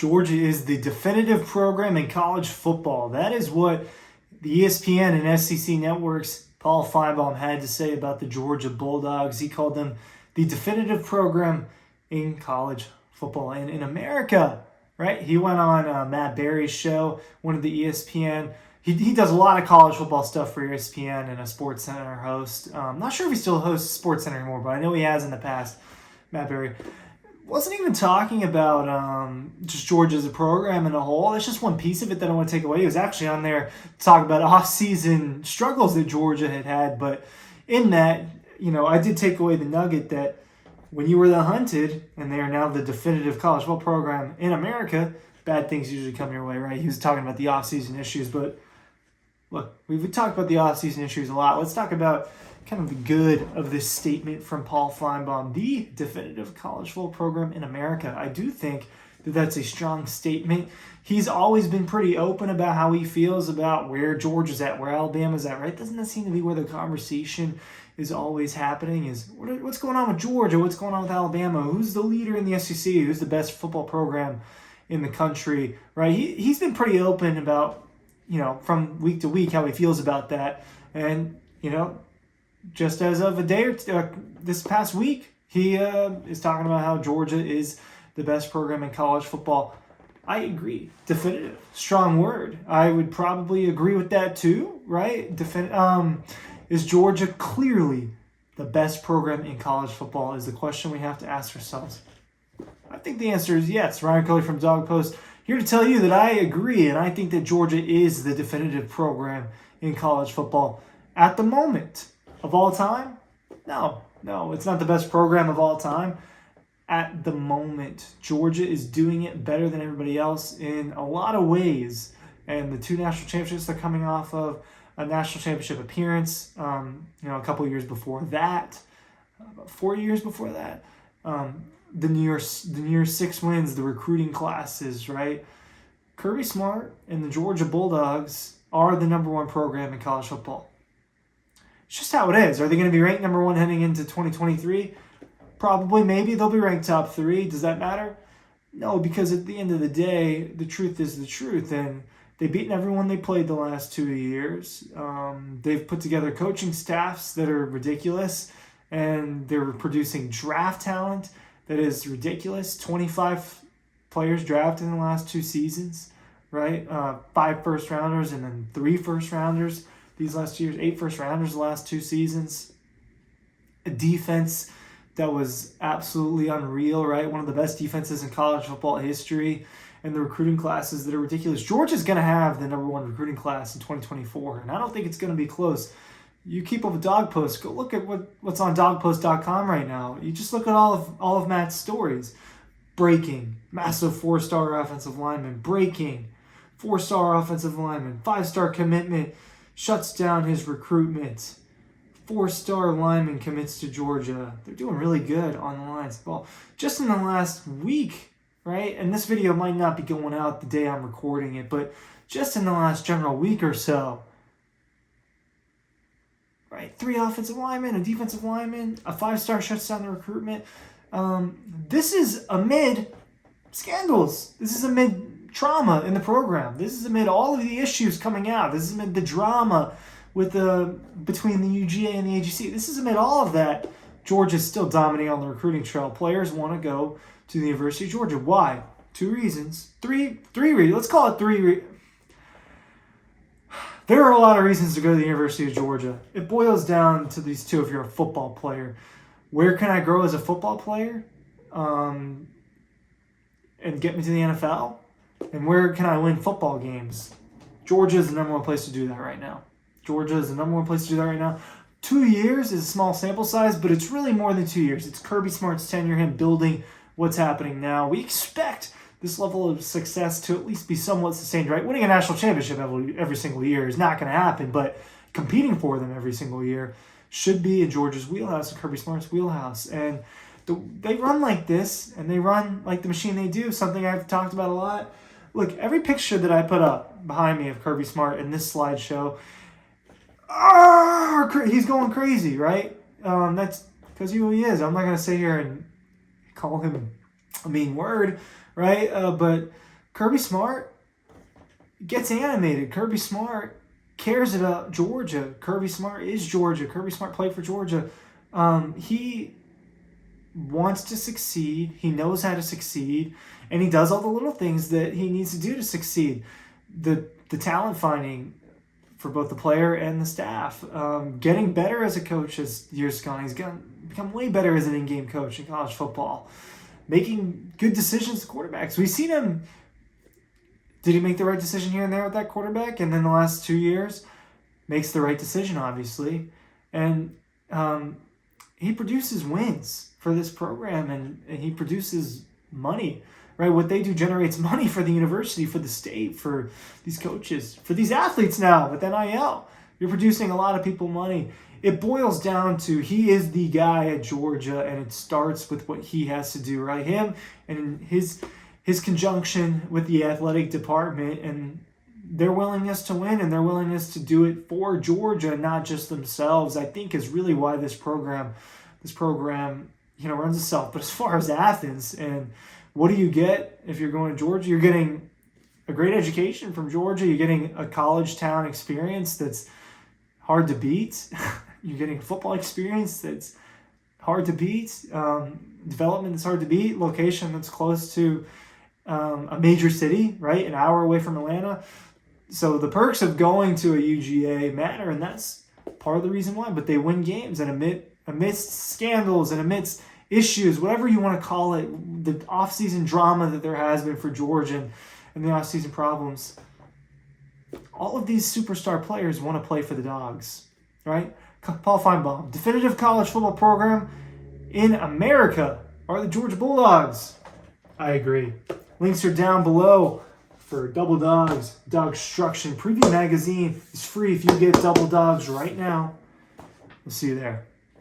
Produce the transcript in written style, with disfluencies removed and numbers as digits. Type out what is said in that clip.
Georgia is the definitive program in college football. That is what the ESPN and SEC networks, Paul Finebaum, had to say about the Georgia Bulldogs. He called them the definitive program in college football. And in America, right? He went on Matt Berry's show, one of the ESPN. He does a lot of college football stuff for ESPN and a SportsCenter host. Not sure if he still hosts SportsCenter anymore, but I know he has in the past, Matt Berry. Wasn't even talking about just Georgia as a program in a whole. That's just one piece of it that I want to take away. He was actually on there to talk about off-season struggles that Georgia had. But in that, I did take away the nugget that when you were the hunted and they are now the definitive college football program in America, bad things usually come your way, right? He was talking about the off-season issues. But look, we've talked about the off-season issues a lot. Let's talk about kind of the good of this statement from Paul Finebaum, the definitive college football program in America. I do think that that's a strong statement. He's always been pretty open about how he feels about where Georgia's at, where Alabama's at, right? Doesn't that seem to be where the conversation is always happening? Is what's going on with Georgia? What's going on with Alabama? Who's the leader in the SEC? Who's the best football program in the country, right? He's been pretty open about, from week to week how he feels about that. And, just as of a day or this past week, he is talking about how Georgia is the best program in college football. I agree. Definitive. Strong word. I would probably agree with that too, right? Is Georgia clearly the best program in college football is the question we have to ask ourselves. I think the answer is yes. Ryan Kelly from Dawg Post here to tell you that I agree, and I think that Georgia is the definitive program in college football at the moment. Of all time? No, it's not the best program of all time. At the moment, Georgia is doing it better than everybody else in a lot of ways. And the two national championships are coming off of a national championship appearance, a couple years before that, about 4 years before that. The New Year's 6 wins, the recruiting classes, right? Kirby Smart and the Georgia Bulldogs are the number one program in college football. It's just how it is. Are they going to be ranked number one heading into 2023? Probably, maybe. They'll be ranked top 3. Does that matter? No, because at the end of the day, the truth is the truth. And they've beaten everyone they played the last 2 years. They've put together coaching staffs that are ridiculous. And they're producing draft talent that is ridiculous. 25 players drafted in the last 2 seasons, right? 5 first-rounders and then 3 first-rounders. These last 2 years, 8 first-rounders the last 2 seasons. A defense that was absolutely unreal, right? One of the best defenses in college football history. And the recruiting classes that are ridiculous. Georgia's going to have the number one recruiting class in 2024. And I don't think it's going to be close. You keep up with Dawg Post. Go look at what's on dawgpost.com right now. You just look at all of Matt's stories. Breaking. Massive 4-star offensive lineman. Breaking. 4-star offensive lineman. 5-star commitment. Shuts down his recruitment. 4-star lineman commits to Georgia. They're doing really good on the lines. Well, just in the last week, right? And this video might not be going out the day I'm recording it, but just in the last general week or so, right? 3 offensive linemen, a defensive lineman, a 5-star shuts down the recruitment. This is amid scandals. This is amid trauma in the program. This is amid all of the issues coming out. This is amid the drama with between the UGA and the AGC. This is amid all of that. Georgia's still dominating on the recruiting trail. Players want to go to the University of Georgia. Why? 2 reasons. Three reasons. Let's call it 3. There are a lot of reasons to go to the University of Georgia. It boils down to these 2 if you're a football player. Where can I grow as a football player and get me to the NFL? And where can I win football games? Georgia is the number one place to do that right now. 2 years is a small sample size, but it's really more than 2 years. It's Kirby Smart's tenure, him building what's happening now. We expect this level of success to at least be somewhat sustained, right? Winning a national championship every single year is not going to happen, but competing for them every single year should be in Georgia's wheelhouse and Kirby Smart's wheelhouse. And they run like this, and they run like the machine they do, something I've talked about a lot. Look, every picture that I put up behind me of Kirby Smart in this slideshow, he's going crazy, right? That's because who he is. I'm not going to sit here and call him a mean word, right? But Kirby Smart gets animated. Kirby Smart cares about Georgia. Kirby Smart is Georgia. Kirby Smart played for Georgia. He wants to succeed. He knows how to succeed. And he does all the little things that he needs to do to succeed. The talent finding for both the player and the staff. Getting better as a coach as years gone. He's become way better as an in-game coach in college football. Making good decisions to quarterbacks. We've seen him. Did he make the right decision here and there with that quarterback? And then the last 2 years, makes the right decision, obviously. And he produces wins for this program, and he produces money, right? What they do generates money for the university, for the state, for these coaches, for these athletes now with NIL. You're producing a lot of people money. It boils down to he is the guy at Georgia, and it starts with what he has to do, right? Him and his conjunction with the athletic department and their willingness to win and their willingness to do it for Georgia, not just themselves, I think is really why this program, runs itself. But as far as Athens, and what do you get if you're going to Georgia? You're getting a great education from Georgia. You're getting a college town experience that's hard to beat. You're getting football experience that's hard to beat. Development that's hard to beat. Location that's close to a major city, right? An hour away from Atlanta. So the perks of going to a UGA matter, and that's part of the reason why. But they win games, and amidst scandals and amidst issues, whatever you want to call it, the offseason drama that there has been for Georgia and the offseason problems, all of these superstar players want to play for the Dogs, right? Paul Finebaum, definitive college football program in America are the Georgia Bulldogs. I agree. Links are down below for Double Dogs, Dogstruction. Preview magazine is free if you get Double Dogs right now. We'll see you there.